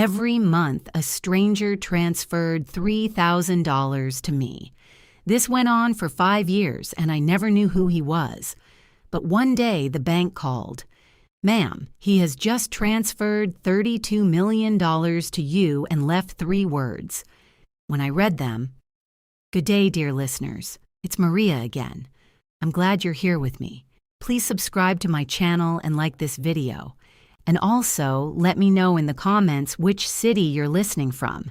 Every month, a stranger transferred $3,000 to me. This went on for 5 years, and I never knew who he was. But one day, the bank called. "Ma'am, he has just transferred $32 million to you and left 3 words." When I read them, "Good day, dear listeners. It's Maria again. I'm glad you're here with me. Please subscribe to my channel and like this video. And also, let me know in the comments which city you're listening from.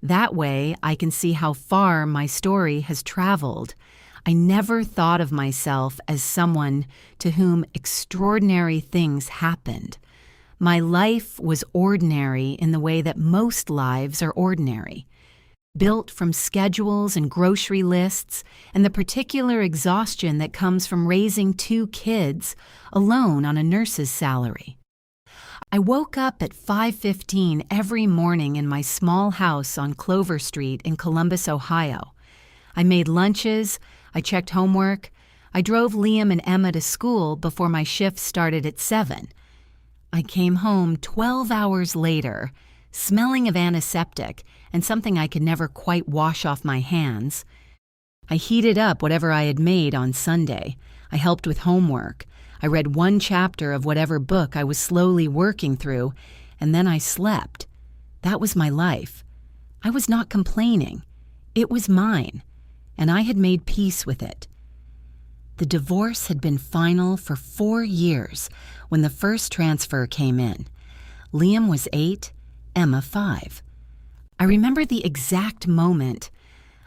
That way, I can see how far my story has traveled. I never thought of myself as someone to whom extraordinary things happened. My life was ordinary in the way that most lives are ordinary. Built from schedules and grocery lists and the particular exhaustion that comes from raising 2 kids alone on a nurse's salary. I woke up at 5:15 every morning in my small house on Clover Street in Columbus, Ohio. I made lunches, I checked homework, I drove Liam and Emma to school before my shift started at 7. I came home 12 hours later, smelling of antiseptic and something I could never quite wash off my hands. I heated up whatever I had made on Sunday. I helped with homework. I read 1 chapter of whatever book I was slowly working through, and then I slept. That was my life. I was not complaining. It was mine, and I had made peace with it. The divorce had been final for 4 years when the first transfer came in. Liam was 8, Emma 5. I remember the exact moment.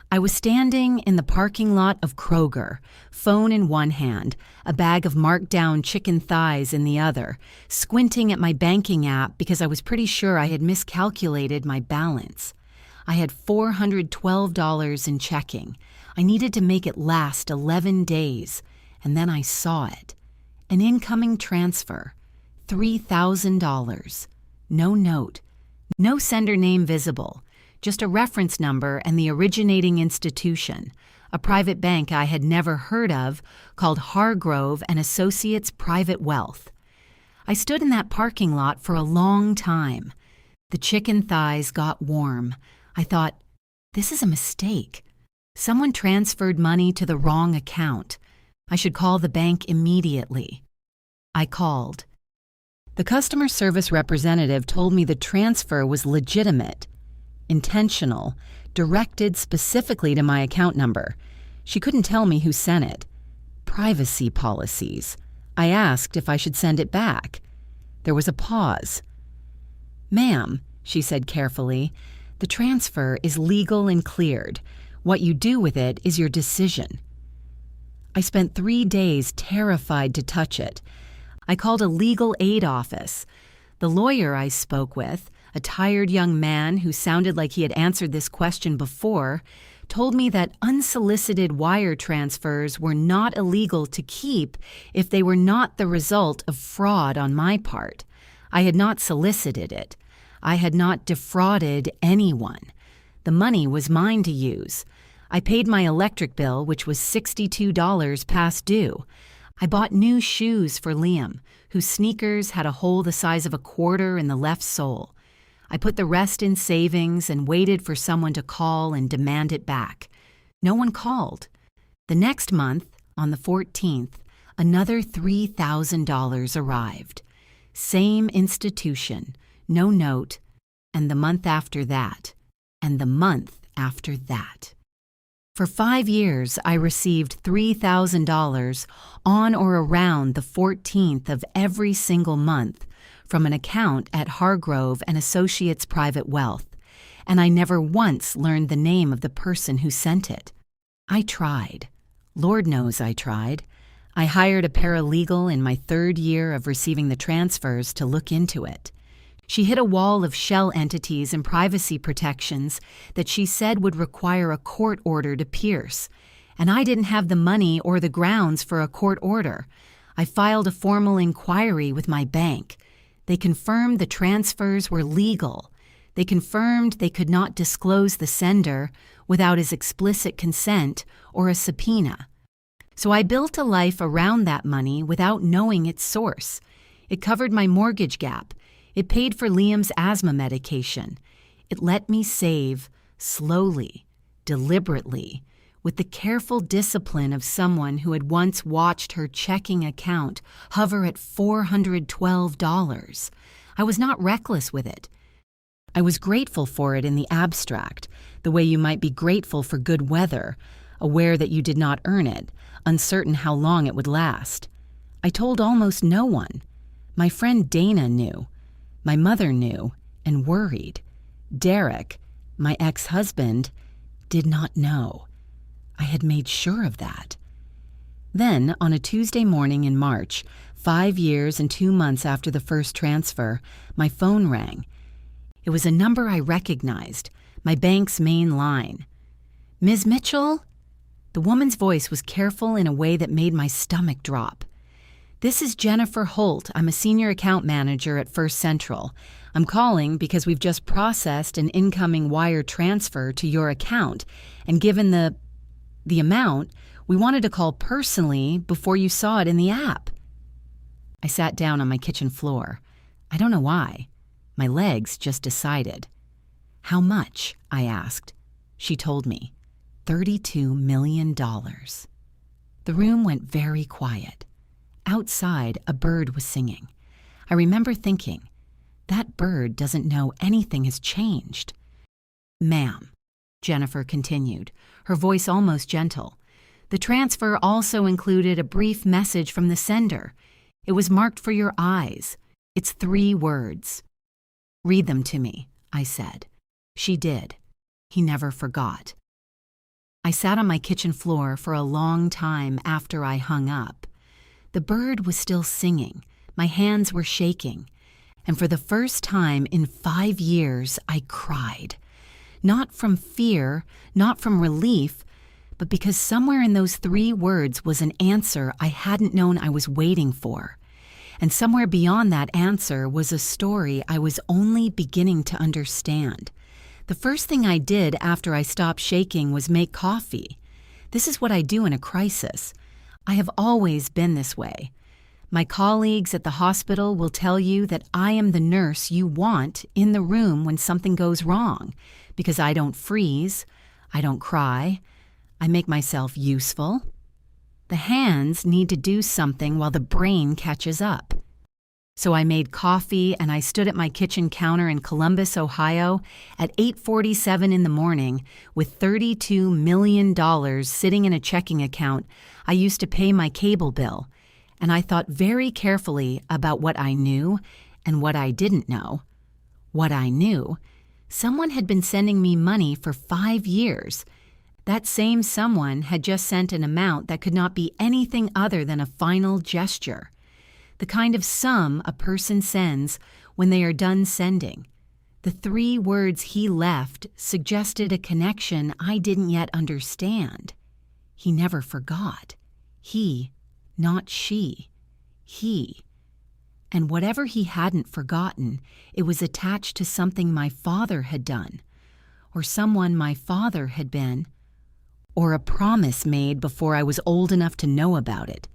I was standing in the parking lot of Kroger, phone in one hand, a bag of marked-down chicken thighs in the other, squinting at my banking app because I was pretty sure I had miscalculated my balance. I had $412 in checking. I needed to make it last 11 days, and then I saw it. An incoming transfer, $3,000. No note, no sender name visible. Just a reference number and the originating institution, a private bank I had never heard of called Hargrove and Associates Private Wealth. I stood in that parking lot for a long time. The chicken thighs got warm. I thought, this is a mistake. Someone transferred money to the wrong account. I should call the bank immediately. I called. The customer service representative told me the transfer was legitimate, intentional, directed specifically to my account number. She couldn't tell me who sent it. Privacy policies. I asked if I should send it back. There was a pause. "Ma'am," she said carefully, "the transfer is legal and cleared. What you do with it is your decision." I spent 3 days terrified to touch it. I called a legal aid office. The lawyer I spoke with, a tired young man who sounded like he had answered this question before, told me that unsolicited wire transfers were not illegal to keep if they were not the result of fraud on my part. I had not solicited it. I had not defrauded anyone. The money was mine to use. I paid my electric bill, which was $62 past due. I bought new shoes for Liam, whose sneakers had a hole the size of a quarter in the left sole. I put the rest in savings and waited for someone to call and demand it back. No one called. The next month, on the 14th, another $3,000 arrived. Same institution, no note, and the month after that, and the month after that. For 5 years, I received $3,000 on or around the 14th of every single month from an account at Hargrove and Associates Private Wealth, and I never once learned the name of the person who sent it. I tried. Lord knows I tried. I hired a paralegal in my 3rd year of receiving the transfers to look into it. She hit a wall of shell entities and privacy protections that she said would require a court order to pierce, and I didn't have the money or the grounds for a court order. I filed a formal inquiry with my bank. They confirmed the transfers were legal. They confirmed they could not disclose the sender without his explicit consent or a subpoena. So I built a life around that money without knowing its source. It covered my mortgage gap. It paid for Liam's asthma medication. It let me save slowly, deliberately, with the careful discipline of someone who had once watched her checking account hover at $412. I was not reckless with it. I was grateful for it in the abstract, the way you might be grateful for good weather, aware that you did not earn it, uncertain how long it would last. I told almost no one. My friend Dana knew. My mother knew and worried. Derek, my ex-husband, did not know. I had made sure of that. Then, on a Tuesday morning in March, 5 years and 2 months after the first transfer, my phone rang. It was a number I recognized, my bank's main line. "Ms. Mitchell?" The woman's voice was careful in a way that made my stomach drop. "This is Jennifer Holt. I'm a senior account manager at First Central. I'm calling because we've just processed an incoming wire transfer to your account, and given the amount, we wanted to call personally before you saw it in the app." I sat down on my kitchen floor. I don't know why. My legs just decided. "How much?" I asked. She told me. $32 million. The room went very quiet. Outside, a bird was singing. I remember thinking, that bird doesn't know anything has changed. "Ma'am," Jennifer continued, her voice almost gentle. "The transfer also included a brief message from the sender. It was marked for your eyes. It's 3 words. "Read them to me," I said. She did. He never forgot. I sat on my kitchen floor for a long time after I hung up. The bird was still singing. My hands were shaking. And for the first time in 5 years, I cried. Not from fear, not from relief, but because somewhere in those 3 words was an answer I hadn't known I was waiting for. And somewhere beyond that answer was a story I was only beginning to understand. The first thing I did after I stopped shaking was make coffee. This is what I do in a crisis. I have always been this way. My colleagues at the hospital will tell you that I am the nurse you want in the room when something goes wrong, because I don't freeze, I don't cry, I make myself useful. The hands need to do something while the brain catches up. So I made coffee and I stood at my kitchen counter in Columbus, Ohio at 8:47 in the morning with $32 million sitting in a checking account I used to pay my cable bill, and I thought very carefully about what I knew and what I didn't know. What I knew, someone had been sending me money for 5 years. That same someone had just sent an amount that could not be anything other than a final gesture. The kind of sum a person sends when they are done sending. The 3 words he left suggested a connection I didn't yet understand. He never forgot. He, not she. He. And whatever he hadn't forgotten, it was attached to something my father had done, or someone my father had been, or a promise made before I was old enough to know about it.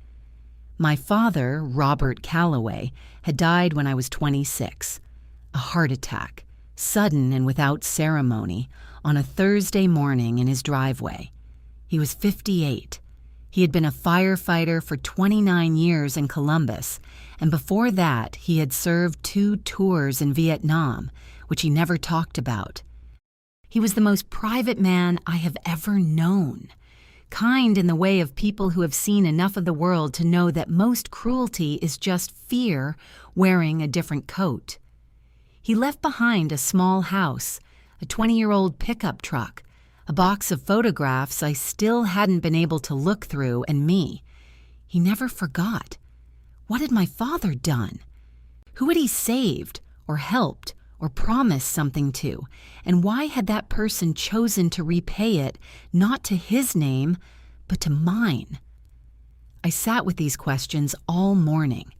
My father, Robert Calloway, had died when I was 26. A heart attack, sudden and without ceremony, on a Thursday morning in his driveway. He was 58. He had been a firefighter for 29 years in Columbus, and before that he had served 2 tours in Vietnam, which he never talked about. He was the most private man I have ever known, kind in the way of people who have seen enough of the world to know that most cruelty is just fear wearing a different coat. He left behind a small house, a 20-year-old pickup truck, a box of photographs I still hadn't been able to look through, and me. He never forgot. What had my father done? Who had he saved or helped or promised something to, and why had that person chosen to repay it not to his name, but to mine? I sat with these questions all morning,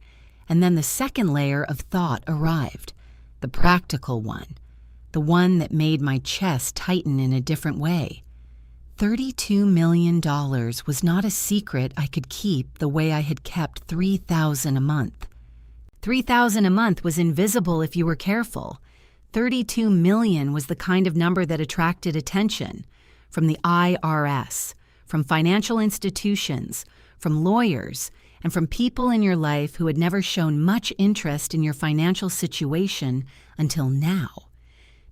and then the second layer of thought arrived, the practical one, the one that made my chest tighten in a different way. $32 million was not a secret I could keep the way I had kept $3,000 a month. $3,000 a month was invisible if you were careful. 32 million was the kind of number that attracted attention from the IRS, from financial institutions, from lawyers, and from people in your life who had never shown much interest in your financial situation until now.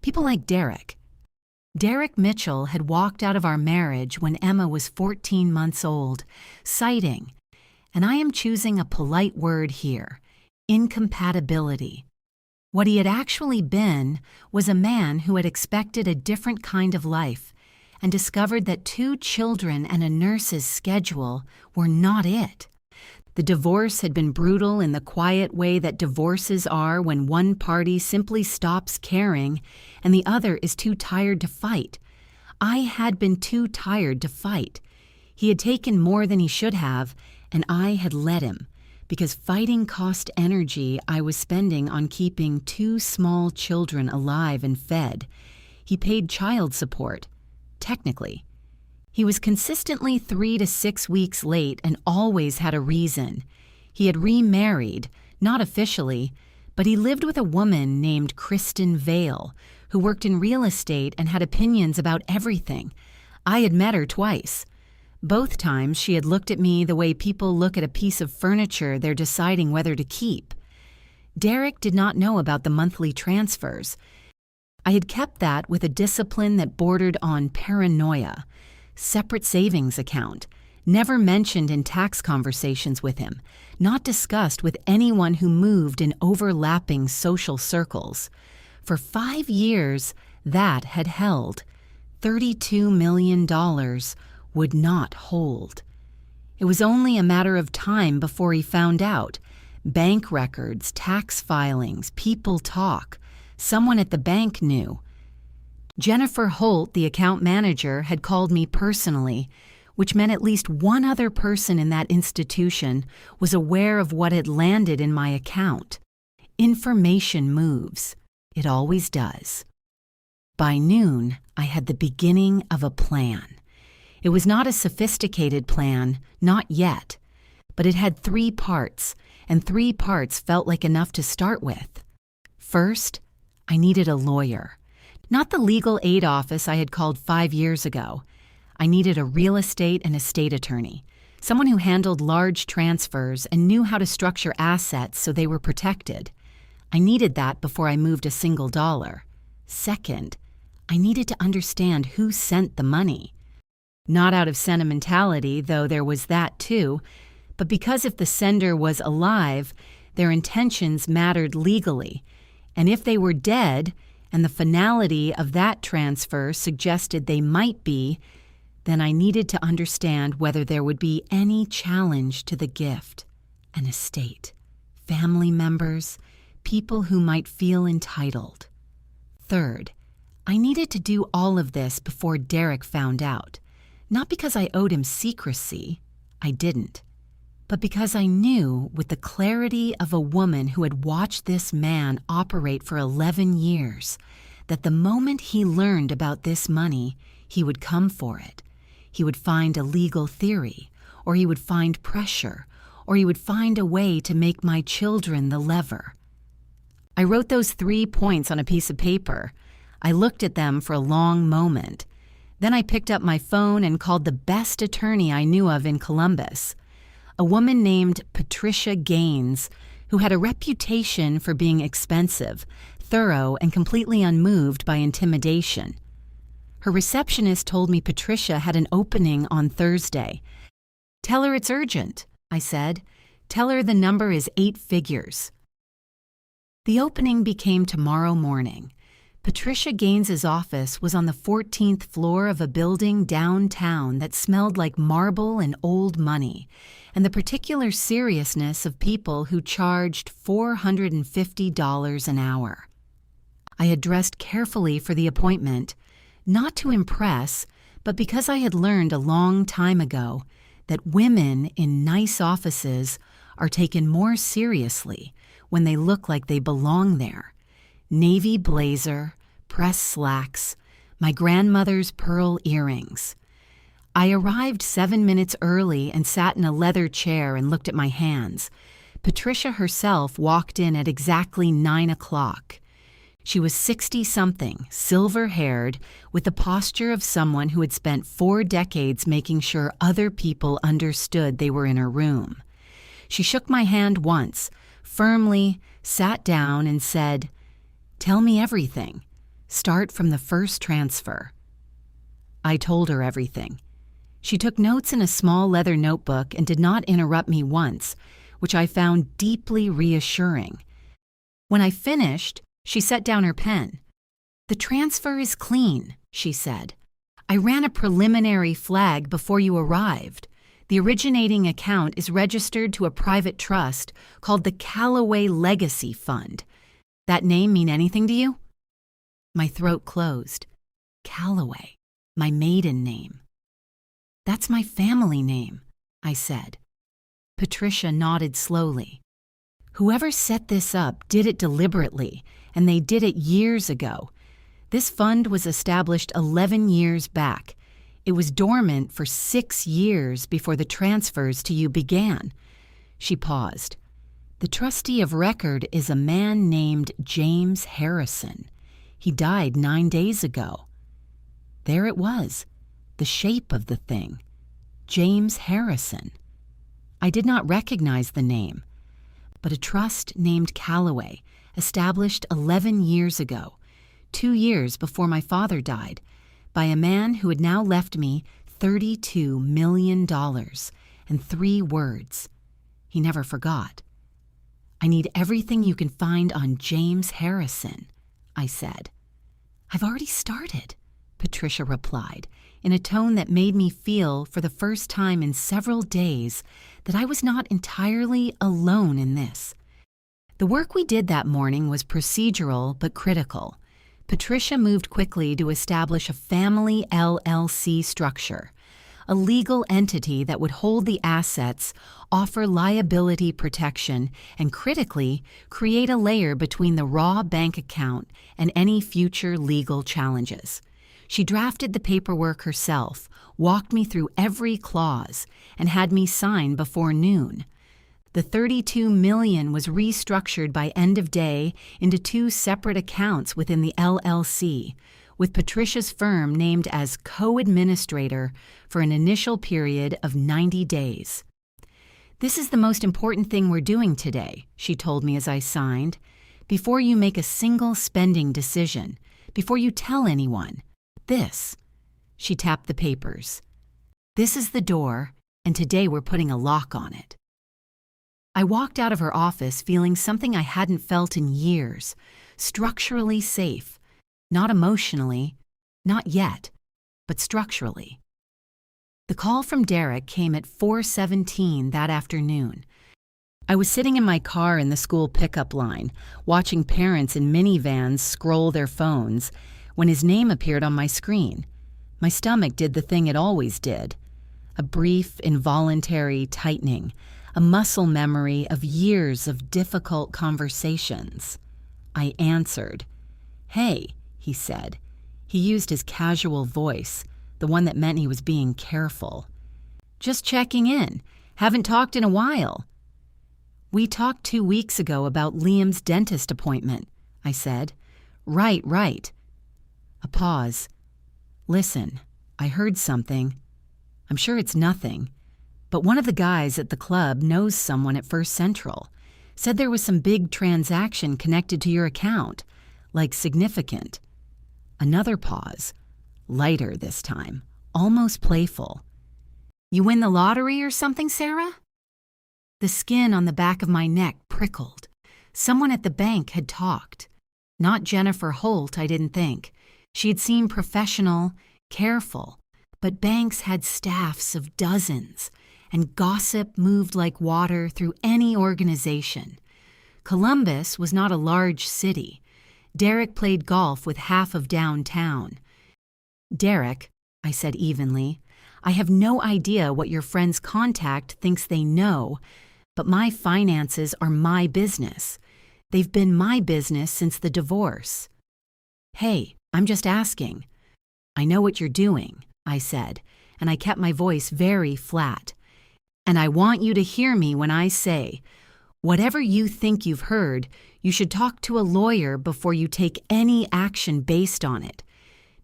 People like Derek. Derek Mitchell had walked out of our marriage when Emma was 14 months old, citing, and I am choosing a polite word here, incompatibility. What he had actually been was a man who had expected a different kind of life and discovered that 2 children and a nurse's schedule were not it. The divorce had been brutal in the quiet way that divorces are when one party simply stops caring and the other is too tired to fight. I had been too tired to fight. He had taken more than he should have, and I had let him, because fighting cost energy I was spending on keeping 2 small children alive and fed. He paid child support, technically. He was consistently 3 to 6 weeks late and always had a reason. He had remarried, not officially, but he lived with a woman named Kristen Vale, who worked in real estate and had opinions about everything. I had met her twice. Both times she had looked at me the way people look at a piece of furniture they're deciding whether to keep. Derek did not know about the monthly transfers. I had kept that with a discipline that bordered on paranoia. Separate savings account, never mentioned in tax conversations with him, not discussed with anyone who moved in overlapping social circles. For 5 years, that had held. $32 million would not hold. It was only a matter of time before he found out. Bank records, tax filings, people talk. Someone at the bank knew. Jennifer Holt, the account manager, had called me personally, which meant at least one other person in that institution was aware of what had landed in my account. Information moves. It always does. By noon, I had the beginning of a plan. It was not a sophisticated plan, not yet, but it had 3 parts, and 3 parts felt like enough to start with. First, I needed a lawyer. Not the legal aid office I had called 5 years ago. I needed a real estate and estate attorney, someone who handled large transfers and knew how to structure assets so they were protected. I needed that before I moved a single dollar. Second, I needed to understand who sent the money. Not out of sentimentality, though there was that too, but because if the sender was alive, their intentions mattered legally, and if they were dead, and the finality of that transfer suggested they might be, then I needed to understand whether there would be any challenge to the gift, an estate, family members, people who might feel entitled. Third, I needed to do all of this before Derek found out, not because I owed him secrecy, I didn't, but because I knew with the clarity of a woman who had watched this man operate for 11 years, that the moment he learned about this money, he would come for it. He would find a legal theory, or he would find pressure, or he would find a way to make my children the lever. I wrote those 3 points on a piece of paper. I looked at them for a long moment. Then I picked up my phone and called the best attorney I knew of in Columbus, a woman named Patricia Gaines, who had a reputation for being expensive, thorough, and completely unmoved by intimidation. Her receptionist told me Patricia had an opening on Thursday. "Tell her it's urgent," I said. "Tell her the number is 8 figures." The opening became tomorrow morning. Patricia Gaines's office was on the 14th floor of a building downtown that smelled like marble and old money, and the particular seriousness of people who charged $450 an hour. I had dressed carefully for the appointment, not to impress, but because I had learned a long time ago that women in nice offices are taken more seriously when they look like they belong there. Navy blazer, pressed slacks, my grandmother's pearl earrings. I arrived 7 minutes early and sat in a leather chair and looked at my hands. Patricia herself walked in at exactly 9 o'clock. She was 60-something, silver-haired, with the posture of someone who had spent 4 decades making sure other people understood they were in her room. She shook my hand once, firmly, sat down, and said, "Tell me everything. Start from the first transfer." I told her everything. She took notes in a small leather notebook and did not interrupt me once, which I found deeply reassuring. When I finished, she set down her pen. "The transfer is clean," she said. "I ran a preliminary flag before you arrived. The originating account is registered to a private trust called the Callaway Legacy Fund. That name mean anything to you?" My throat closed. Callaway, my maiden name. "That's my family name," I said. Patricia nodded slowly. "Whoever set this up did it deliberately, and they did it years ago. This fund was established 11 years back. It was dormant for 6 years before the transfers to you began." She paused. "The trustee of record is a man named James Harrison. He died 9 days ago." There it was, the shape of the thing. James Harrison. I did not recognize the name, but a trust named Callaway, established 11 years ago, 2 years before my father died, by a man who had now left me $32 million and 3 words. He never forgot. "I need everything you can find on James Harrison," I said. "I've already started," Patricia replied, in a tone that made me feel, for the first time in several days, that I was not entirely alone in this. The work we did that morning was procedural but critical. Patricia moved quickly to establish a family LLC structure, a legal entity that would hold the assets, offer liability protection, and critically, create a layer between the raw bank account and any future legal challenges. She drafted the paperwork herself, walked me through every clause, and had me sign before noon. The $32 million was restructured by end of day into 2 separate accounts within the LLC, with Patricia's firm named as co-administrator for an initial period of 90 days. "This is the most important thing we're doing today," she told me as I signed. "Before you make a single spending decision, before you tell anyone, this." She tapped the papers. "This is the door, and today we're putting a lock on it." I walked out of her office feeling something I hadn't felt in years, structurally safe, not emotionally, not yet, but structurally. The call from Derek came at 4:17 that afternoon. I was sitting in my car in the school pickup line, watching parents in minivans scroll their phones, when his name appeared on my screen. My stomach did the thing it always did. A brief, involuntary tightening, a muscle memory of years of difficult conversations. I answered. "Hey," he said. He used his casual voice, the one that meant he was being careful. "Just checking in. Haven't talked in a while." "We talked 2 weeks ago about Liam's dentist appointment," I said. Right. A pause. "Listen, I heard something. I'm sure it's nothing, but one of the guys at the club knows someone at First Central. Said there was some big transaction connected to your account, like significant." Another pause. Lighter this time, almost playful. "You win the lottery or something, Sarah?" The skin on the back of my neck prickled. Someone at the bank had talked. Not Jennifer Holt, I didn't think. She had seemed professional, careful, but banks had staffs of dozens, and gossip moved like water through any organization. Columbus was not a large city. Derek played golf with half of downtown. "Derek," I said evenly, "I have no idea what your friend's contact thinks they know, but my finances are my business. They've been my business since the divorce." "Hey, I'm just asking." "I know what you're doing," I said, and I kept my voice very flat. "And I want you to hear me when I say, Whatever you think you've heard, you should talk to a lawyer before you take any action based on it,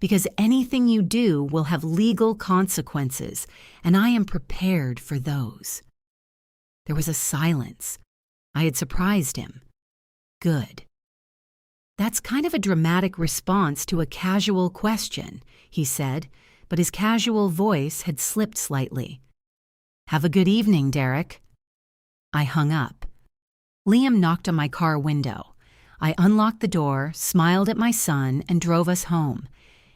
because anything you do will have legal consequences, and I am prepared for those." There was a silence. I had surprised him. Good. "That's kind of a dramatic response to a casual question," he said, but his casual voice had slipped slightly. "Have a good evening, Derek." I hung up. Liam knocked on my car window. I unlocked the door, smiled at my son, and drove us home.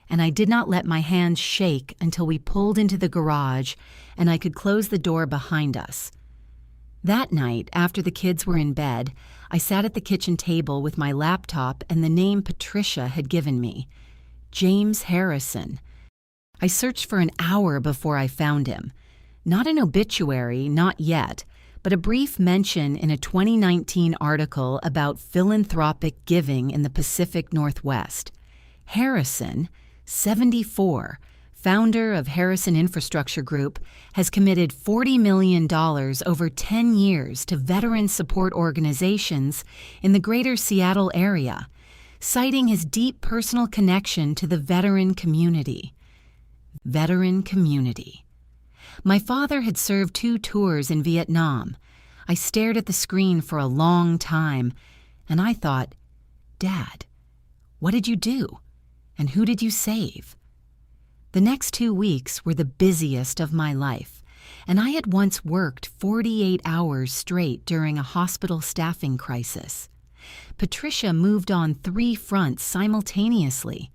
And I did not let my hands shake until we pulled into the garage and I could close the door behind us. That night, after the kids were in bed, I sat at the kitchen table with my laptop and the name Patricia had given me, James Harrison. I searched for an hour before I found him. Not an obituary, not yet, but a brief mention in a 2019 article about philanthropic giving in the Pacific Northwest. Harrison, 74, founder of Harrison Infrastructure Group, has committed $40 million over 10 years to veteran support organizations in the greater Seattle area, citing his deep personal connection to the veteran community. Veteran community. My father had served 2 tours in Vietnam. I stared at the screen for a long time, and I thought, "Dad, what did you do? And who did you save?" The next 2 weeks were the busiest of my life, and I had once worked 48 hours straight during a hospital staffing crisis. Patricia moved on 3 fronts simultaneously.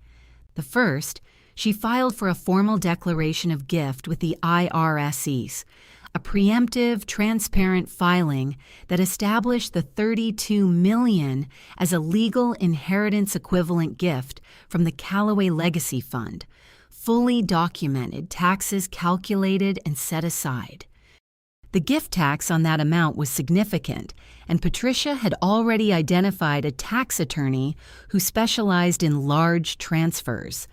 The first, she filed for a formal declaration of gift with the IRS, a preemptive, transparent filing that established the $32 million as a legal inheritance equivalent gift from the Callaway Legacy Fund, fully documented, taxes calculated and set aside. The gift tax on that amount was significant, and Patricia had already identified a tax attorney who specialized in large transfers.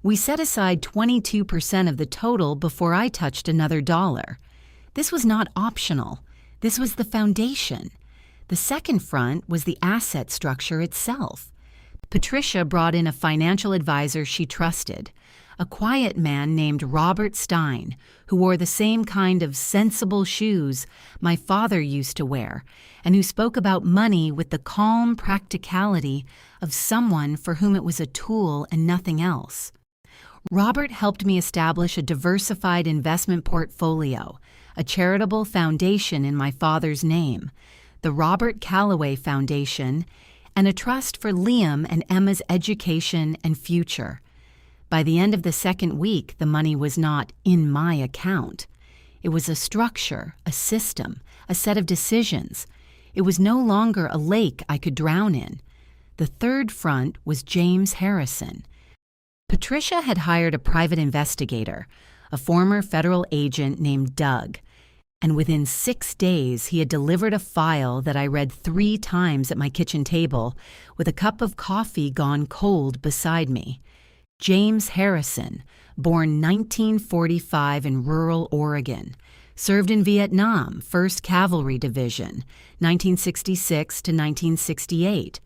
We set aside 22% of the total before I touched another dollar. This was not optional. This was the foundation. The second front was the asset structure itself. Patricia brought in a financial advisor she trusted, a quiet man named Robert Stein, who wore the same kind of sensible shoes my father used to wear, and who spoke about money with the calm practicality of someone for whom it was a tool and nothing else. Robert helped me establish a diversified investment portfolio, a charitable foundation in my father's name, the Robert Callaway Foundation, and a trust for Liam and Emma's education and future. By the end of the second week, the money was not in my account. It was a structure, a system, a set of decisions. It was no longer a lake I could drown in. The third front was James Harrison. Patricia had hired a private investigator, a former federal agent named Doug, and within 6 days he had delivered a file that I read 3 times at my kitchen table with a cup of coffee gone cold beside me. James Harrison, born 1945 in rural Oregon, served in Vietnam, 1st Cavalry Division, 1966 to 1968,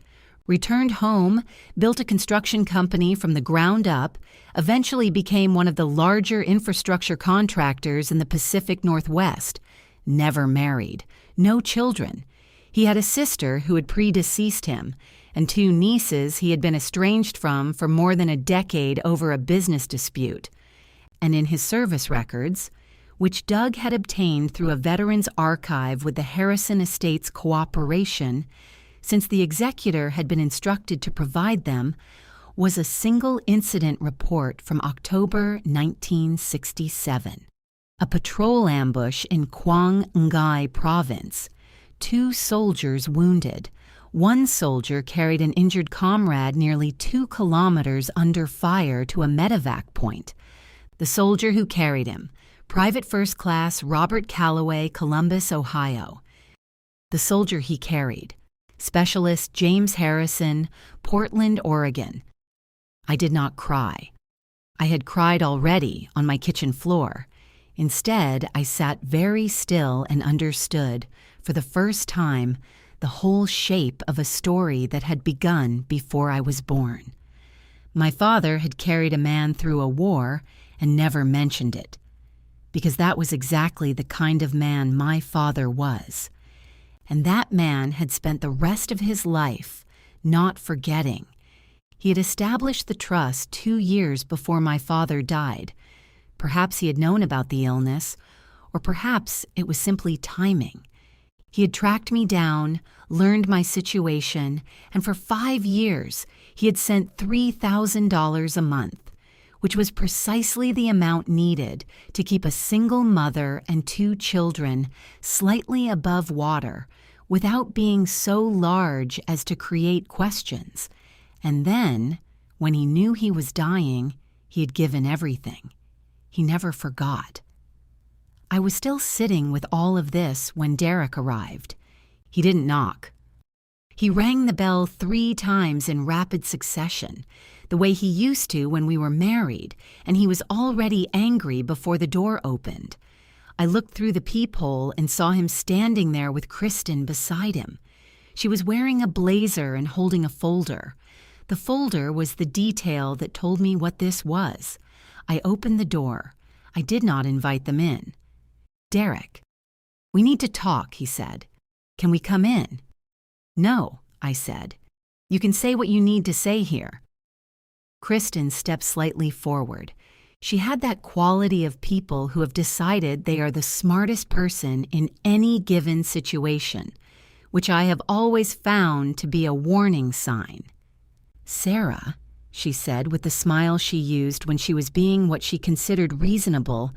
returned home, built a construction company from the ground up, eventually became one of the larger infrastructure contractors in the Pacific Northwest, never married, no children. He had a sister who had predeceased him, and 2 nieces he had been estranged from for more than a decade over a business dispute. And in his service records, which Doug had obtained through a veterans archive with the Harrison Estates cooperation, since the executor had been instructed to provide them, was a single incident report from October 1967. A patrol ambush in Quang Ngai Province. 2 soldiers wounded. 1 soldier carried an injured comrade nearly 2 kilometers under fire to a medevac point. The soldier who carried him, Private First Class Robert Callaway, Columbus, Ohio. The soldier he carried, Specialist James Harrison, Portland, Oregon. I did not cry. I had cried already on my kitchen floor. Instead, I sat very still and understood, for the first time, the whole shape of a story that had begun before I was born. My father had carried a man through a war and never mentioned it, because that was exactly the kind of man my father was. And that man had spent the rest of his life not forgetting. He had established the trust 2 years before my father died. Perhaps he had known about the illness, or perhaps it was simply timing. He had tracked me down, learned my situation, and for 5 years he had sent $3,000 a month, which was precisely the amount needed to keep a single mother and 2 children slightly above water without being so large as to create questions. And then, when he knew he was dying, he had given everything. He never forgot. I was still sitting with all of this when Derek arrived. He didn't knock. He rang the bell 3 times in rapid succession, the way he used to when we were married, and he was already angry before the door opened. I looked through the peephole and saw him standing there with Kristen beside him. She was wearing a blazer and holding a folder. The folder was the detail that told me what this was. I opened the door. I did not invite them in. "Derek, we need to talk," he said. "Can we come in?" "No," I said. "You can say what you need to say here." Kristen stepped slightly forward. She had that quality of people who have decided they are the smartest person in any given situation, which I have always found to be a warning sign. "Sarah," she said with the smile she used when she was being what she considered reasonable,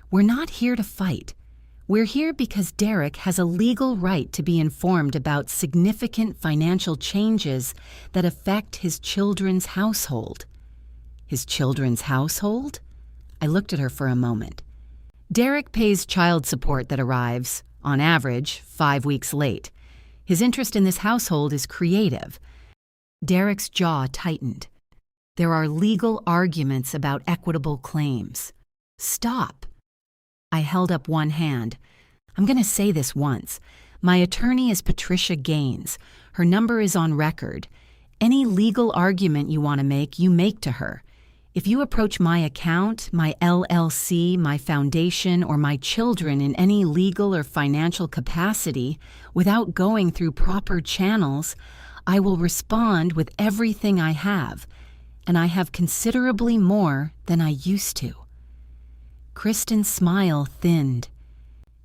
"we're not here to fight. We're here because Derek has a legal right to be informed about significant financial changes that affect his children's household." "His children's household?" I looked at her for a moment. "Derek pays child support that arrives, on average, 5 weeks late. His interest in this household is creative." Derek's jaw tightened. "There are legal arguments about equitable claims." "Stop." I held up one hand. "I'm going to say this once. My attorney is Patricia Gaines. Her number is on record. Any legal argument you want to make, you make to her. If you approach my account, my LLC, my foundation, or my children in any legal or financial capacity without going through proper channels, I will respond with everything I have, and I have considerably more than I used to." Kristen's smile thinned.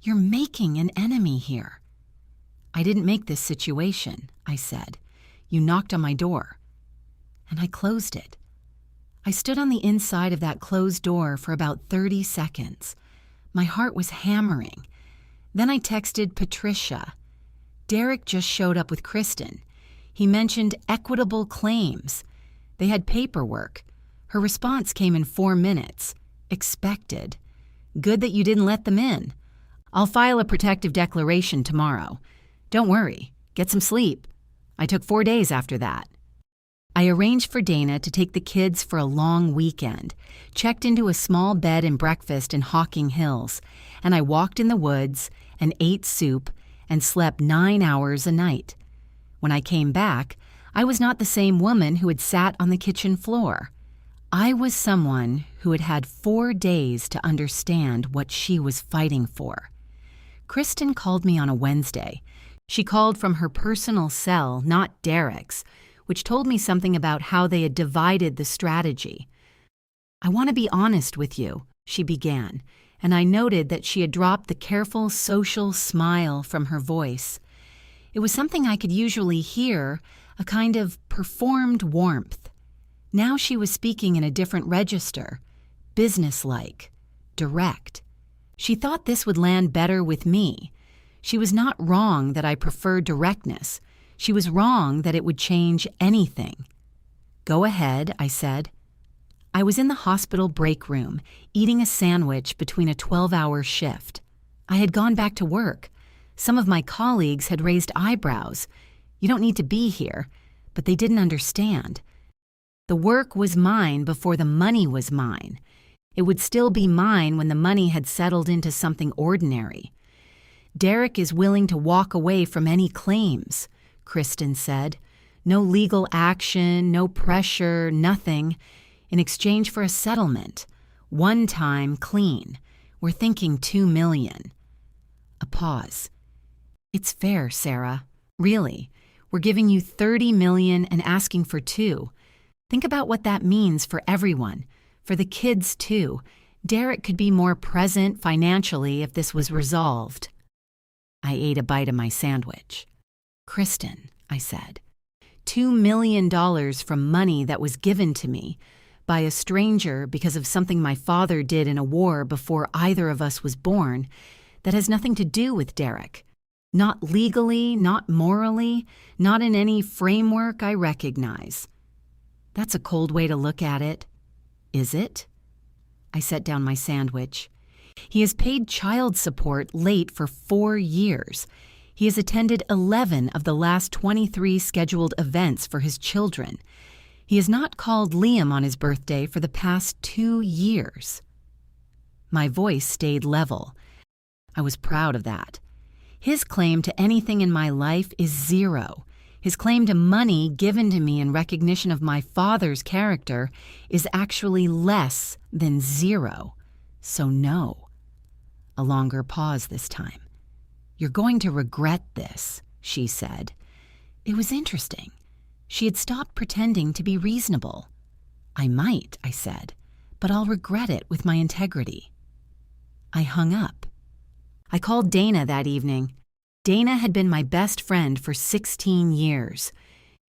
"You're making an enemy here." "I didn't make this situation," I said. "You knocked on my door." And I closed it. I stood on the inside of that closed door for about 30 seconds. My heart was hammering. Then I texted Patricia. Derek just showed up with Kristen. He mentioned equitable claims. They had paperwork. Her response came in 4 minutes. Expected. "Good that you didn't let them in. I'll file a protective declaration tomorrow. Don't worry. Get some sleep." I took 4 days after that. I arranged for Dana to take the kids for a long weekend, checked into a small bed and breakfast in Hocking Hills, and I walked in the woods and ate soup and slept 9 hours a night. When I came back, I was not the same woman who had sat on the kitchen floor. I was someone who had had 4 days to understand what she was fighting for. Kristen called me on a Wednesday. She called from her personal cell, not Derek's, which told me something about how they had divided the strategy. "I want to be honest with you," she began, and I noted that she had dropped the careful social smile from her voice. It was something I could usually hear, a kind of performed warmth. Now she was speaking in a different register, businesslike, direct. She thought this would land better with me. She was not wrong that I preferred directness. She was wrong that it would change anything. "Go ahead," I said. I was in the hospital break room, eating a sandwich between a 12-hour shift. I had gone back to work. Some of my colleagues had raised eyebrows. "You don't need to be here," but they didn't understand. The work was mine before the money was mine. It would still be mine when the money had settled into something ordinary. Derek is willing to walk away from any claims, Kristen said. No legal action, no pressure, nothing, in exchange for a settlement. One time, clean. We're thinking $2 million. A pause. It's fair, Sarah. Really. We're giving you $30 million and asking for $2 million. Think about what that means for everyone. For the kids, too. Derek could be more present financially if this was resolved. I ate a bite of my sandwich. Kristen, I said, $2 million from money that was given to me by a stranger because of something my father did in a war before either of us was born that has nothing to do with Derek. Not legally, not morally, not in any framework I recognize. That's a cold way to look at it. Is it? I set down my sandwich. He has paid child support late for 4 years. He has attended 11 of the last 23 scheduled events for his children. He has not called Liam on his birthday for the past 2 years. My voice stayed level. I was proud of that. His claim to anything in my life is zero. His claim to money given to me in recognition of my father's character is actually less than zero. So no. A longer pause this time. You're going to regret this, she said. It was interesting. She had stopped pretending to be reasonable. I might, I said, but I'll regret it with my integrity. I hung up. I called Dana that evening. Dana had been my best friend for 16 years.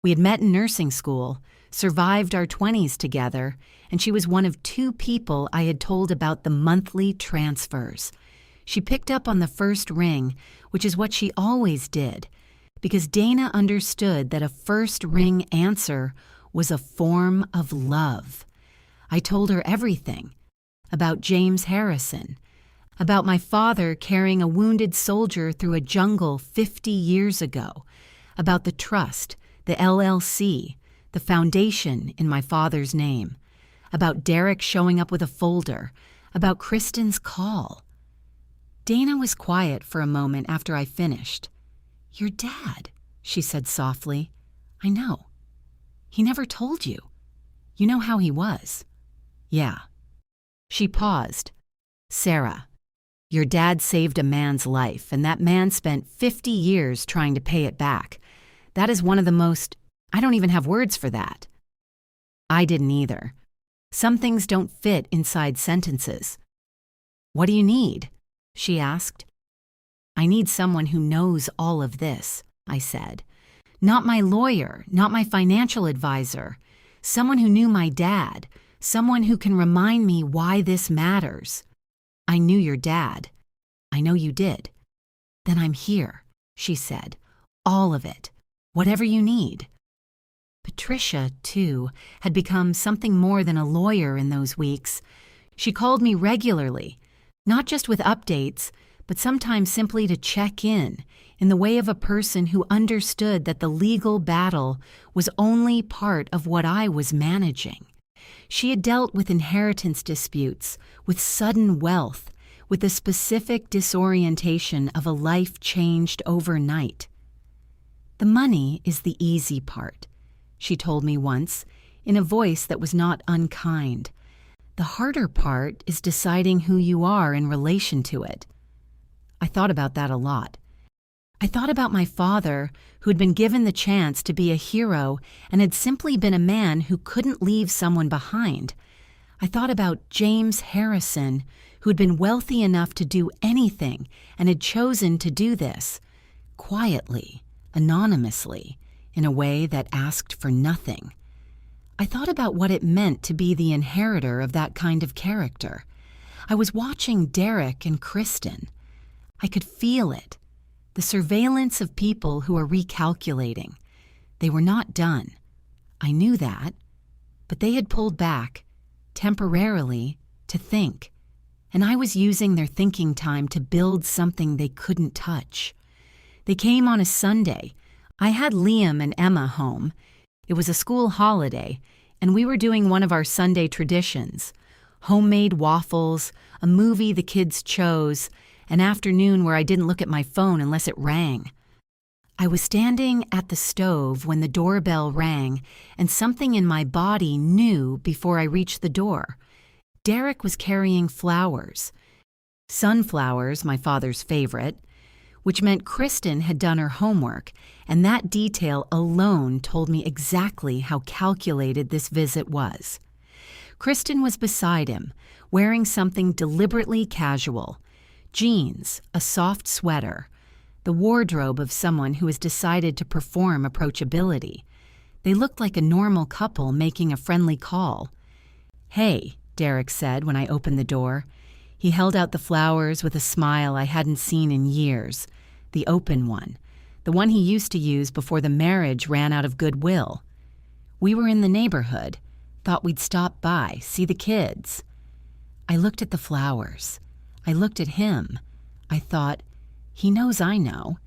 We had met in nursing school, survived our 20s together, and she was one of 2 people I had told about the monthly transfers. She picked up on the first ring, which is what she always did, because Dana understood that a first ring answer was a form of love. I told her everything, about James Harrison, about my father carrying a wounded soldier through a jungle 50 years ago, about the trust, the LLC, the foundation in my father's name, about Derek showing up with a folder, about Kristen's call. Dana was quiet for a moment after I finished. Your dad, she said softly. I know. He never told you. You know how he was. Yeah. She paused. Sarah, your dad saved a man's life, and that man spent 50 years trying to pay it back. That is one of the most... I don't even have words for that. I didn't either. Some things don't fit inside sentences. What do you need? She asked. I need someone who knows all of this, I said. Not my lawyer, not my financial advisor. Someone who knew my dad, someone who can remind me why this matters. I knew your dad. I know you did. Then I'm here, she said. All of it. Whatever you need. Patricia, too, had become something more than a lawyer in those weeks. She called me regularly, not just with updates, but sometimes simply to check in the way of a person who understood that the legal battle was only part of what I was managing. She had dealt with inheritance disputes, with sudden wealth, with the specific disorientation of a life changed overnight. The money is the easy part, she told me once, in a voice that was not unkind. The harder part is deciding who you are in relation to it. I thought about that a lot. I thought about my father, who had been given the chance to be a hero and had simply been a man who couldn't leave someone behind. I thought about James Harrison, who had been wealthy enough to do anything and had chosen to do this, quietly, anonymously, in a way that asked for nothing. I thought about what it meant to be the inheritor of that kind of character. I was watching Derek and Kristen. I could feel it. The surveillance of people who are recalculating. They were not done. I knew that. But they had pulled back, temporarily, to think. And I was using their thinking time to build something they couldn't touch. They came on a Sunday. I had Liam and Emma home. It was a school holiday, and we were doing one of our Sunday traditions. Homemade waffles, a movie the kids chose, an afternoon where I didn't look at my phone unless it rang. I was standing at the stove when the doorbell rang, and something in my body knew before I reached the door. Derek was carrying flowers. Sunflowers, my father's favorite, which meant Kristen had done her homework, and that detail alone told me exactly how calculated this visit was. Kristen was beside him, wearing something deliberately casual. Jeans, a soft sweater, the wardrobe of someone who has decided to perform approachability. They looked like a normal couple making a friendly call. "Hey," Derek said when I opened the door. He held out the flowers with a smile I hadn't seen in years, the open one, the one he used to use before the marriage ran out of goodwill. We were in the neighborhood, thought we'd stop by, see the kids. I looked at the flowers. I looked at him. I thought, he knows I know,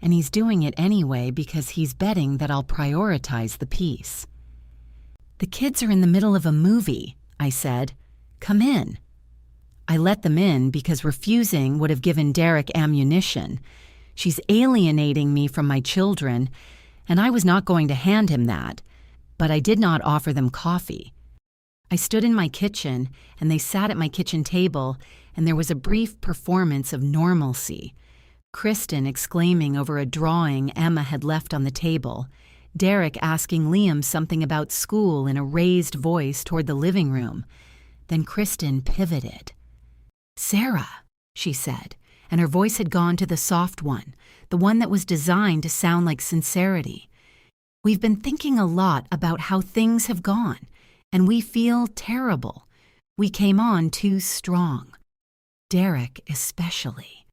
and he's doing it anyway because he's betting that I'll prioritize the piece. "The kids are in the middle of a movie," I said. "Come in." I let them in because refusing would have given Derek ammunition. She's alienating me from my children, and I was not going to hand him that, but I did not offer them coffee. I stood in my kitchen, and they sat at my kitchen table, and there was a brief performance of normalcy. Kristen exclaiming over a drawing Emma had left on the table, Derek asking Liam something about school in a raised voice toward the living room. Then Kristen pivoted. "Sarah," she said, and her voice had gone to the soft one, the one that was designed to sound like sincerity. "We've been thinking a lot about how things have gone, and we feel terrible. We came on too strong. Derek especially."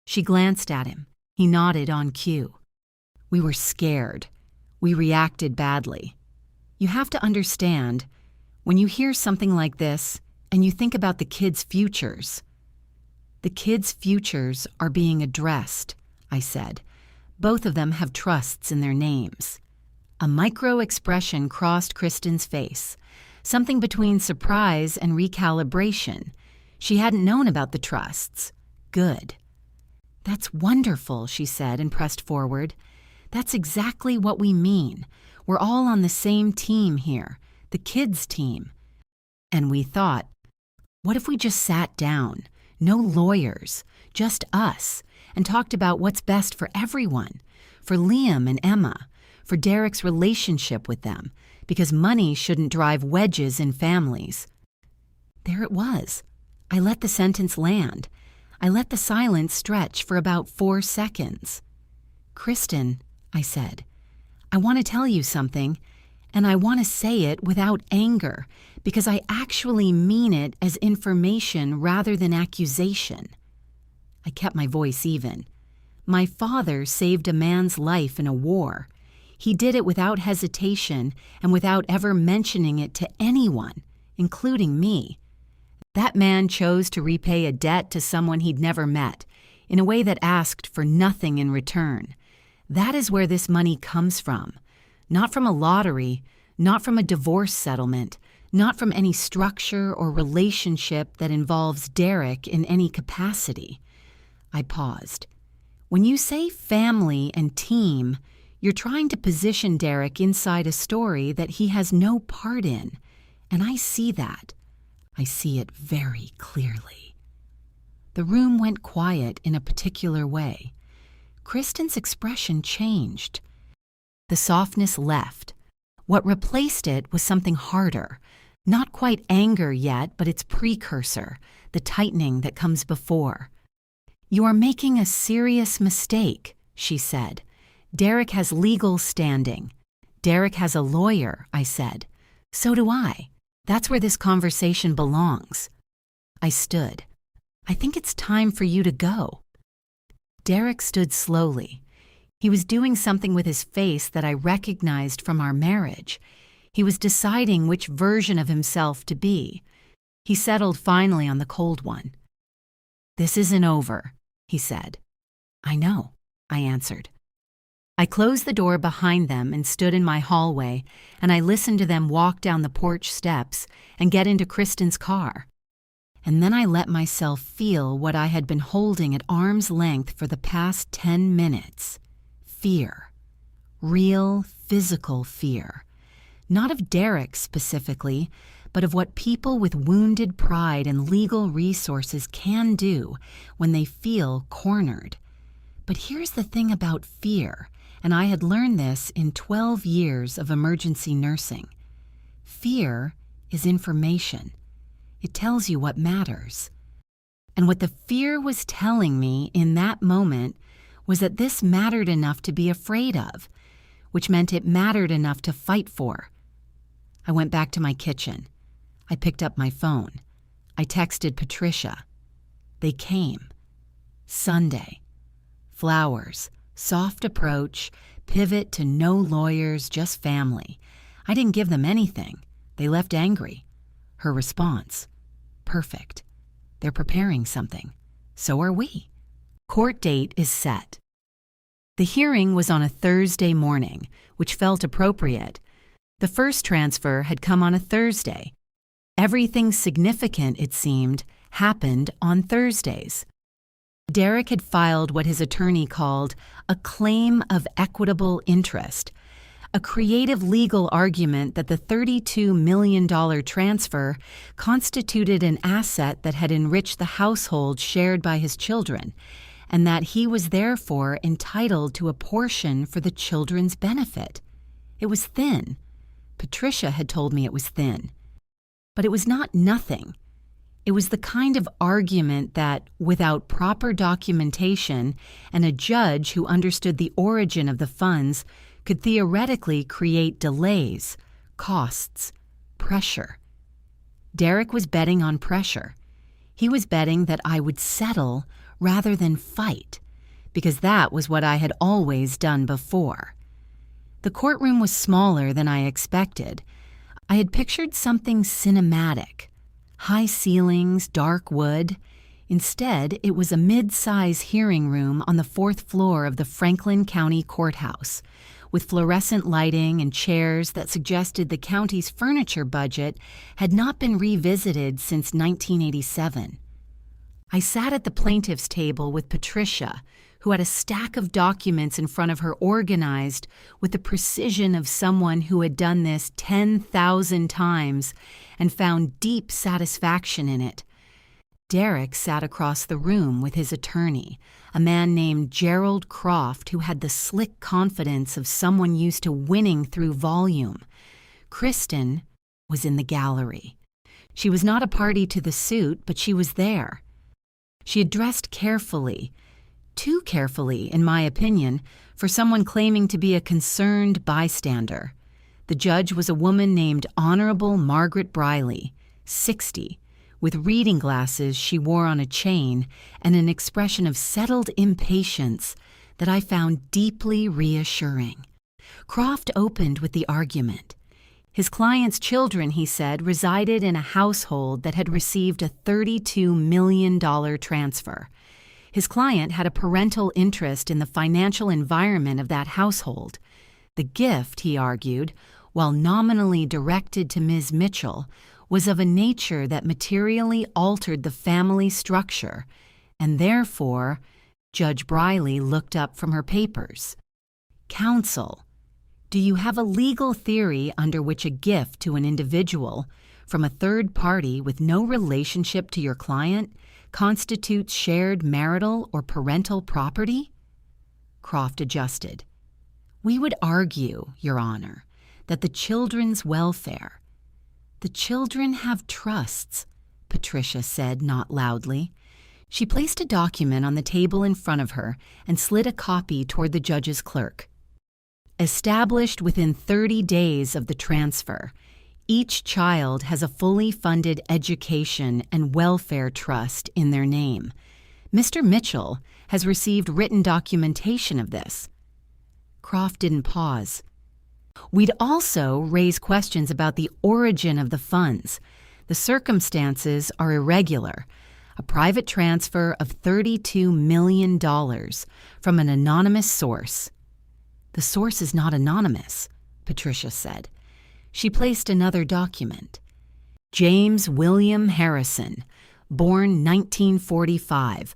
She glanced at him. He nodded on cue. "We were scared. We reacted badly. You have to understand, when you hear something like this, and you think about the kids' futures. The kids' futures are being addressed," I said. "Both of them have trusts in their names." A micro-expression crossed Kristen's face, something between surprise and recalibration. She hadn't known about the trusts. Good. "That's wonderful," she said and pressed forward. "That's exactly what we mean. We're all on the same team here, the kids' team." And we thought, what if we just sat down, no lawyers, just us, and talked about what's best for everyone, for Liam and Emma, for Derek's relationship with them, because money shouldn't drive wedges in families. There it was. I let the sentence land. I let the silence stretch for about 4 seconds. "Kristen," I said, "I want to tell you something, and I want to say it without anger, because I actually mean it as information rather than accusation." I kept my voice even. "My father saved a man's life in a war. He did it without hesitation and without ever mentioning it to anyone, including me. That man chose to repay a debt to someone he'd never met, in a way that asked for nothing in return. That is where this money comes from. Not from a lottery, not from a divorce settlement, not from any structure or relationship that involves Derek in any capacity." I paused. "When you say family and team, you're trying to position Derek inside a story that he has no part in, and I see that. I see it very clearly." The room went quiet in a particular way. Kristen's expression changed. The softness left. What replaced it was something harder. Not quite anger yet, but its precursor, the tightening that comes before. "You are making a serious mistake," she said. "Derek has legal standing. Derek has a lawyer," I said. "So do I. That's where this conversation belongs." I stood. "I think it's time for you to go." Derek stood slowly. He was doing something with his face that I recognized from our marriage. He was deciding which version of himself to be. He settled finally on the cold one. "This isn't over," he said. "I know," I answered. I closed the door behind them and stood in my hallway, and I listened to them walk down the porch steps and get into Kristen's car. And then I let myself feel what I had been holding at arm's length for the past 10 minutes. Fear. Real, physical fear. Not of Derek specifically, but of what people with wounded pride and legal resources can do when they feel cornered. But here's the thing about fear, and I had learned this in 12 years of emergency nursing. Fear is information. It tells you what matters. And what the fear was telling me in that moment was that this mattered enough to be afraid of, which meant it mattered enough to fight for. I went back to my kitchen. I picked up my phone. I texted Patricia. They came. Sunday. Flowers. Soft approach. Pivot to no lawyers, just family. I didn't give them anything. They left angry. Her response. Perfect. They're preparing something. So are we. Court date is set. The hearing was on a Thursday morning, which felt appropriate. The first transfer had come on a Thursday. Everything significant, it seemed, happened on Thursdays. Derek had filed what his attorney called a claim of equitable interest, a creative legal argument that the $32 million transfer constituted an asset that had enriched the household shared by his children, and that he was therefore entitled to a portion for the children's benefit. It was thin. Patricia had told me it was thin. But it was not nothing. It was the kind of argument that, without proper documentation and a judge who understood the origin of the funds, could theoretically create delays, costs, pressure. Derek was betting on pressure. He was betting that I would settle rather than fight, because that was what I had always done before. The courtroom was smaller than I expected. I had pictured something cinematic. High ceilings, dark wood. Instead, it was a mid-size hearing room on the 4th floor of the Franklin County Courthouse, with fluorescent lighting and chairs that suggested the county's furniture budget had not been revisited since 1987. I sat at the plaintiff's table with Patricia, who had a stack of documents in front of her organized with the precision of someone who had done this 10,000 times and found deep satisfaction in it. Derek sat across the room with his attorney, a man named Gerald Croft, who had the slick confidence of someone used to winning through volume. Kristen was in the gallery. She was not a party to the suit, but she was there. She had dressed carefully, too carefully, in my opinion, for someone claiming to be a concerned bystander. The judge was a woman named Honorable Margaret Briley, 60, with reading glasses she wore on a chain and an expression of settled impatience that I found deeply reassuring. Croft opened with the argument. His client's children, he said, resided in a household that had received a $32 million transfer. His client had a parental interest in the financial environment of that household. The gift, he argued, while nominally directed to Ms. Mitchell, was of a nature that materially altered the family structure, and therefore, Judge Briley looked up from her papers. Counsel, do you have a legal theory under which a gift to an individual from a third party with no relationship to your client constitutes shared marital or parental property? Croft adjusted. We would argue, Your Honor, that the children's welfare. The children have trusts, Patricia said not loudly. She placed a document on the table in front of her and slid a copy toward the judge's clerk. Established within 30 days of the transfer, each child has a fully funded education and welfare trust in their name. Mr. Mitchell has received written documentation of this. Croft didn't pause. We'd also raise questions about the origin of the funds. The circumstances are irregular. A private transfer of $32 million from an anonymous source. The source is not anonymous, Patricia said. She placed another document. James William Harrison, born 1945,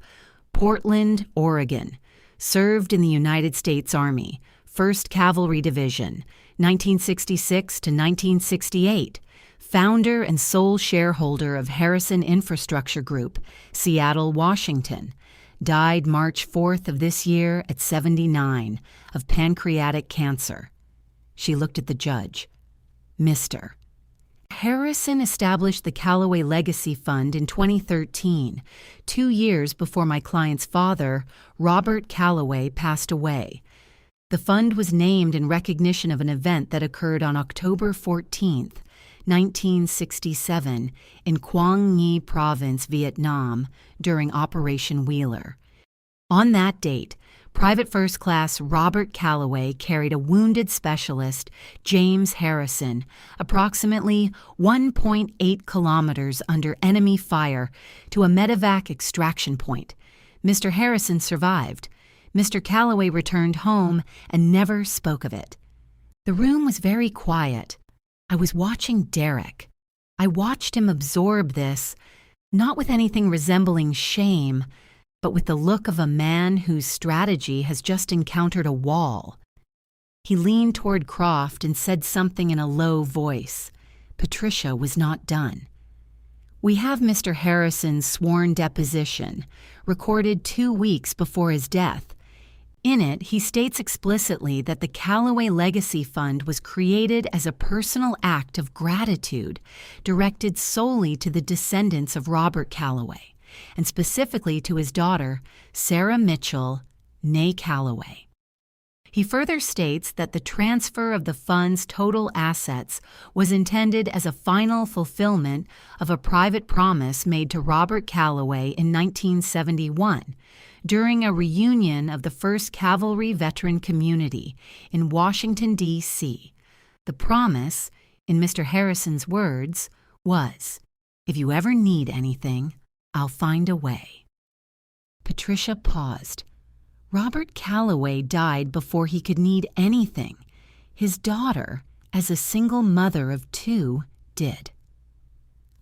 Portland, Oregon. Served in the United States Army, 1st Cavalry Division, 1966 to 1968. Founder and sole shareholder of Harrison Infrastructure Group, Seattle, Washington. Died March 4th of this year at 79 of pancreatic cancer. She looked at the judge. Mr. Harrison established the Callaway Legacy Fund in 2013, 2 years before my client's father, Robert Callaway, passed away. The fund was named in recognition of an event that occurred on October 14th, 1967, in Quang Nhi Province, Vietnam, during Operation Wheeler. On that date, Private First Class Robert Callaway carried a wounded specialist, James Harrison, approximately 1.8 kilometers under enemy fire to a medevac extraction point. Mr. Harrison survived. Mr. Callaway returned home and never spoke of it. The room was very quiet. I was watching Derek. I watched him absorb this, not with anything resembling shame, but with the look of a man whose strategy has just encountered a wall. He leaned toward Croft and said something in a low voice. Patricia was not done. We have Mr. Harrison's sworn deposition, recorded 2 weeks before his death. In it, he states explicitly that the Callaway Legacy Fund was created as a personal act of gratitude directed solely to the descendants of Robert Callaway, and specifically to his daughter, Sarah Mitchell, née Callaway. He further states that the transfer of the fund's total assets was intended as a final fulfillment of a private promise made to Robert Callaway in 1971 during a reunion of the 1st Cavalry veteran community in Washington, D.C. The promise, in Mr. Harrison's words, was, "If you ever need anything, I'll find a way." Patricia paused. Robert Callaway died before he could need anything. His daughter, as a single mother of 2, did.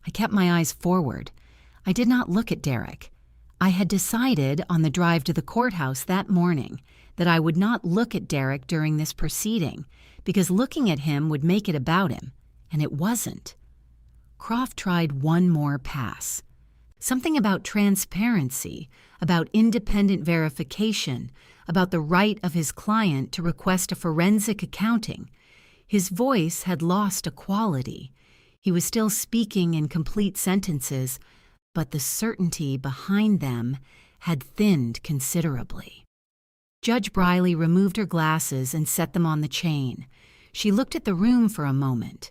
I kept my eyes forward. I did not look at Derek. I had decided on the drive to the courthouse that morning that I would not look at Derek during this proceeding because looking at him would make it about him, and it wasn't. Croft tried one more pass. Something about transparency, about independent verification, about the right of his client to request a forensic accounting. His voice had lost a quality. He was still speaking in complete sentences, but the certainty behind them had thinned considerably. Judge Briley removed her glasses and set them on the chain. She looked at the room for a moment.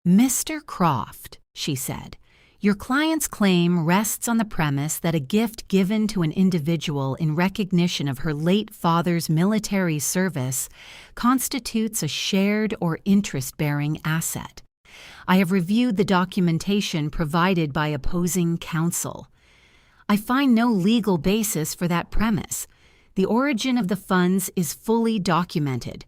"Mr. Croft," she said, "your client's claim rests on the premise that a gift given to an individual in recognition of her late father's military service constitutes a shared or interest-bearing asset. I have reviewed the documentation provided by opposing counsel. I find no legal basis for that premise. The origin of the funds is fully documented.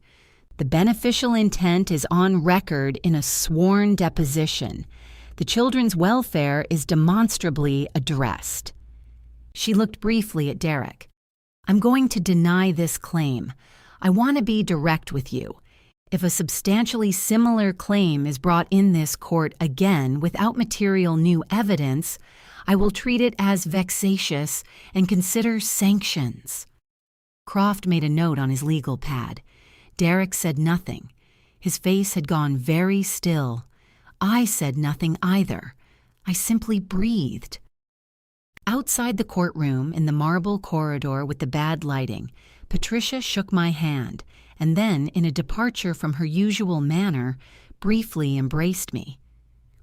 The beneficial intent is on record in a sworn deposition. The children's welfare is demonstrably addressed." She looked briefly at Derek. "I'm going to deny this claim. I want to be direct with you. If a substantially similar claim is brought in this court again without material new evidence, I will treat it as vexatious and consider sanctions." Croft made a note on his legal pad. Derek said nothing. His face had gone very still. I said nothing either. I simply breathed. Outside the courtroom, in the marble corridor with the bad lighting, Patricia shook my hand, and then, in a departure from her usual manner, briefly embraced me.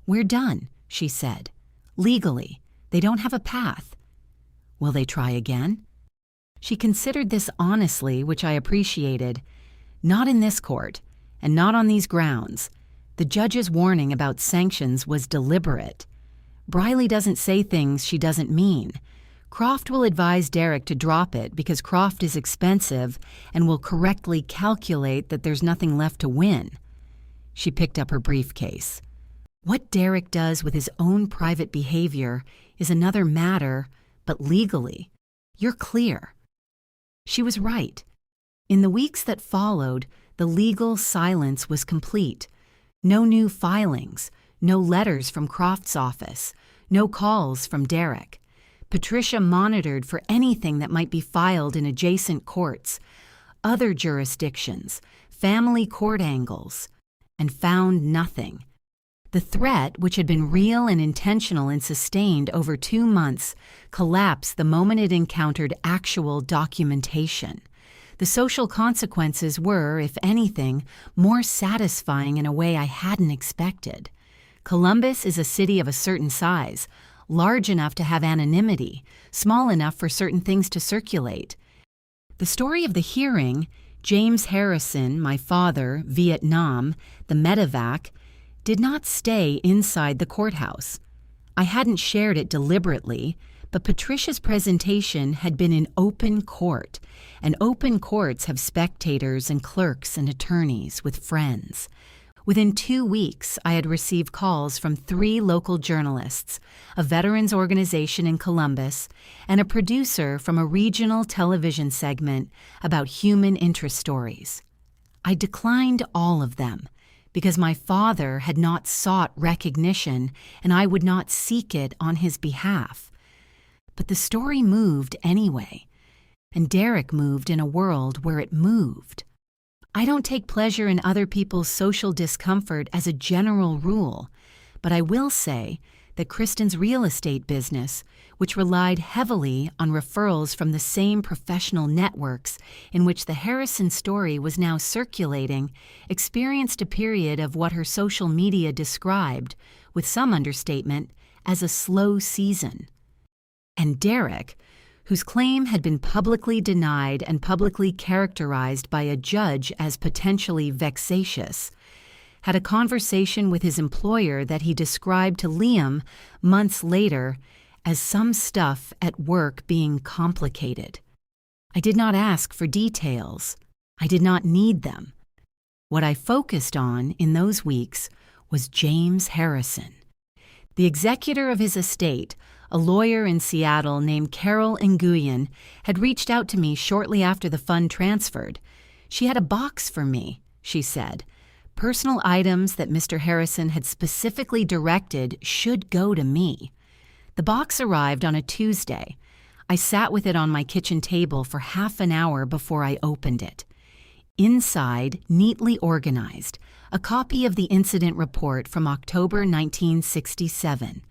"We're done," she said. "Legally. They don't have a path." "Will they try again?" She considered this honestly, which I appreciated. "Not in this court, and not on these grounds. The judge's warning about sanctions was deliberate. Briley doesn't say things she doesn't mean. Croft will advise Derek to drop it because Croft is expensive and will correctly calculate that there's nothing left to win." She picked up her briefcase. "What Derek does with his own private behavior is another matter, but legally, you're clear." She was right. In the weeks that followed, the legal silence was complete. No new filings, no letters from Croft's office, no calls from Derek. Patricia monitored for anything that might be filed in adjacent courts, other jurisdictions, family court angles, and found nothing. The threat, which had been real and intentional and sustained over 2 months, collapsed the moment it encountered actual documentation. The social consequences were, if anything, more satisfying in a way I hadn't expected. Columbus is a city of a certain size, large enough to have anonymity, small enough for certain things to circulate. The story of the hearing, James Harrison, my father, Vietnam, the medevac, did not stay inside the courthouse. I hadn't shared it deliberately, but Patricia's presentation had been in open court, and open courts have spectators and clerks and attorneys with friends. Within 2 weeks, I had received calls from 3 local journalists, a veterans organization in Columbus, and a producer from a regional television segment about human interest stories. I declined all of them because my father had not sought recognition and I would not seek it on his behalf. But the story moved anyway, and Derek moved in a world where it moved. I don't take pleasure in other people's social discomfort as a general rule, but I will say that Kristen's real estate business, which relied heavily on referrals from the same professional networks in which the Harrison story was now circulating, experienced a period of what her social media described, with some understatement, as a slow season. And Derek, whose claim had been publicly denied and publicly characterized by a judge as potentially vexatious, had a conversation with his employer that he described to Liam months later as some stuff at work being complicated. I did not ask for details. I did not need them. What I focused on in those weeks was James Harrison. The executor of his estate, a lawyer in Seattle named Carol Nguyen, had reached out to me shortly after the fund transferred. She had a box for me, she said. Personal items that Mr. Harrison had specifically directed should go to me. The box arrived on a Tuesday. I sat with it on my kitchen table for half an hour before I opened it. Inside, neatly organized, a copy of the incident report from October 1967,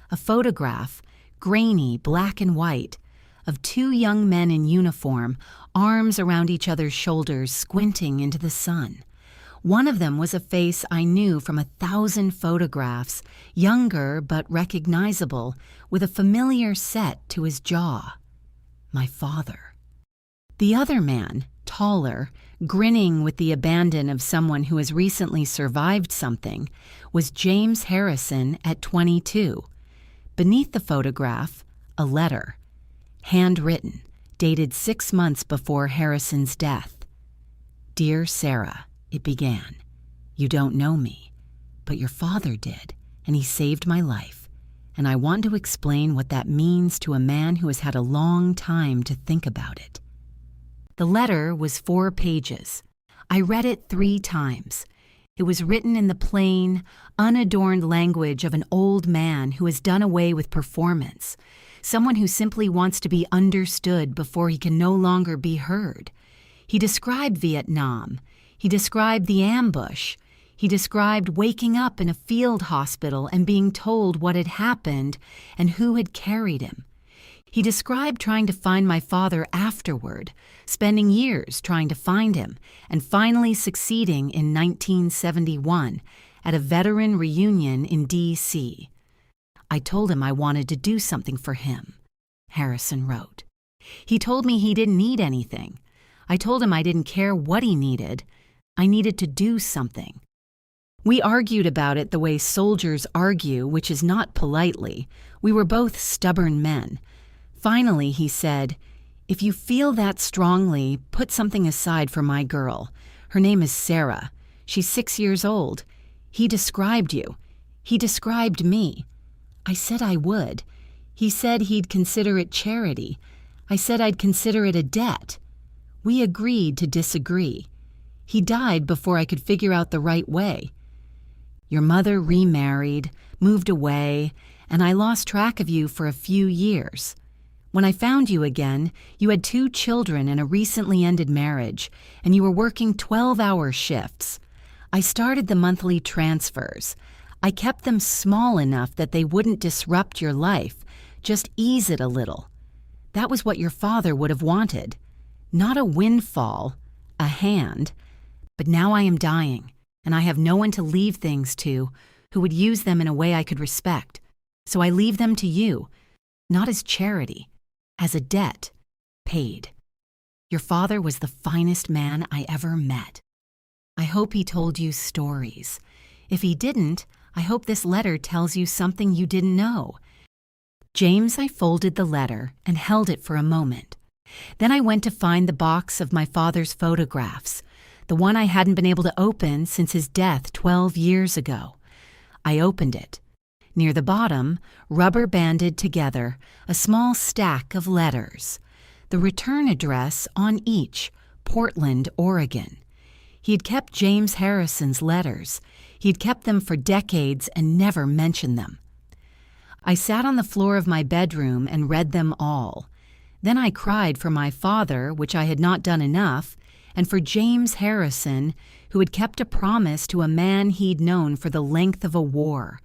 a photograph, grainy black and white, of 2 young men in uniform, arms around each other's shoulders, squinting into the sun. One of them was a face I knew from 1,000 photographs, younger but recognizable, with a familiar set to his jaw. My father. The other man, taller, grinning with the abandon of someone who has recently survived something, was James Harrison at 22. Beneath the photograph, a letter, handwritten, dated 6 months before Harrison's death. "Dear Sarah," it began, "you don't know me, but your father did, and he saved my life, and I want to explain what that means to a man who has had a long time to think about it." The letter was 4 pages. I read it 3 times. It was written in the plain, unadorned language of an old man who has done away with performance, someone who simply wants to be understood before he can no longer be heard. He described Vietnam. He described the ambush. He described waking up in a field hospital and being told what had happened and who had carried him. He described trying to find my father afterward, spending years trying to find him, and finally succeeding in 1971 at a veteran reunion in D.C. I told him I wanted to do something for him, Harrison wrote. He told me he didn't need anything. I told him I didn't care what he needed. I needed to do something. We argued about it the way soldiers argue, which is not politely. We were both stubborn men. Finally, he said, "If you feel that strongly, put something aside for my girl. Her name is Sarah. She's 6 years old. He described you. He described me." I said I would. He said he'd consider it charity. I said I'd consider it a debt. We agreed to disagree. He died before I could figure out the right way. Your mother remarried, moved away, and I lost track of you for a few years. When I found you again, you had 2 children and a recently ended marriage, and you were working 12-hour shifts. I started the monthly transfers. I kept them small enough that they wouldn't disrupt your life, just ease it a little. That was what your father would have wanted. Not a windfall, a hand. But now I am dying, and I have no one to leave things to who would use them in a way I could respect. So I leave them to you, not as charity, as a debt, paid. Your father was the finest man I ever met. I hope he told you stories. If he didn't, I hope this letter tells you something you didn't know. James, I folded the letter and held it for a moment. Then I went to find the box of my father's photographs, the one I hadn't been able to open since his death 12 years ago. I opened it. Near the bottom, rubber banded together, a small stack of letters. The return address on each, Portland, Oregon. He had kept James Harrison's letters. He had kept them for decades and never mentioned them. I sat on the floor of my bedroom and read them all. Then I cried for my father, which I had not done enough, and for James Harrison, who had kept a promise to a man he'd known for the length of a war,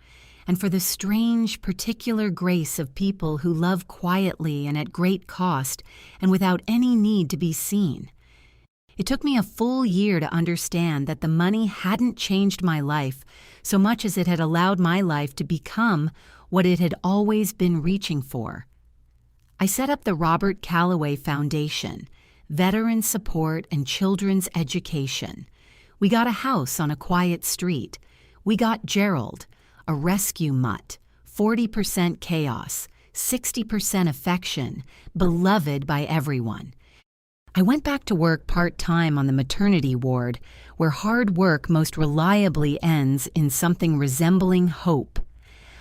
and for the strange, particular grace of people who love quietly and at great cost and without any need to be seen. It took me a full year to understand that the money hadn't changed my life so much as it had allowed my life to become what it had always been reaching for. I set up the Robert Calloway Foundation, Veteran Support and Children's Education. We got a house on a quiet street. We got Gerald, a rescue mutt, 40% chaos, 60% affection, beloved by everyone. I went back to work part-time on the maternity ward, where hard work most reliably ends in something resembling hope.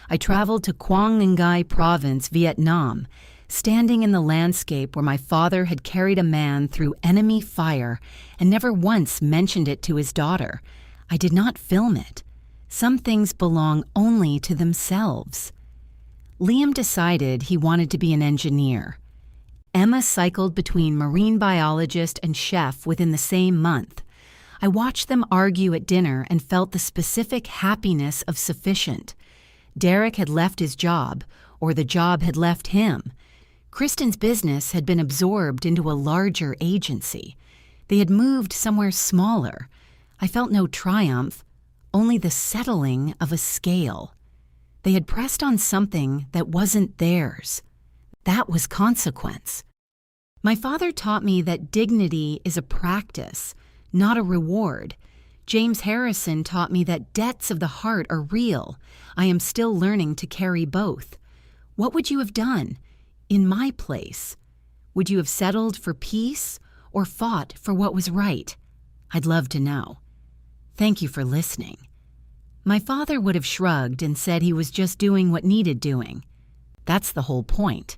I traveled to Quang Ngai Province, Vietnam, standing in the landscape where my father had carried a man through enemy fire and never once mentioned it to his daughter. I did not film it. Some things belong only to themselves. Liam decided he wanted to be an engineer. Emma cycled between marine biologist and chef within the same month. I watched them argue at dinner and felt the specific happiness of sufficient. Derek had left his job, or the job had left him. Kristen's business had been absorbed into a larger agency. They had moved somewhere smaller. I felt no triumph, only the settling of a scale. They had pressed on something that wasn't theirs. That was consequence. My father taught me that dignity is a practice, not a reward. James Harrison taught me that debts of the heart are real. I am still learning to carry both. What would you have done? In my place? Would you have settled for peace or fought for what was right? I'd love to know. Thank you for listening. My father would have shrugged and said he was just doing what needed doing. That's the whole point.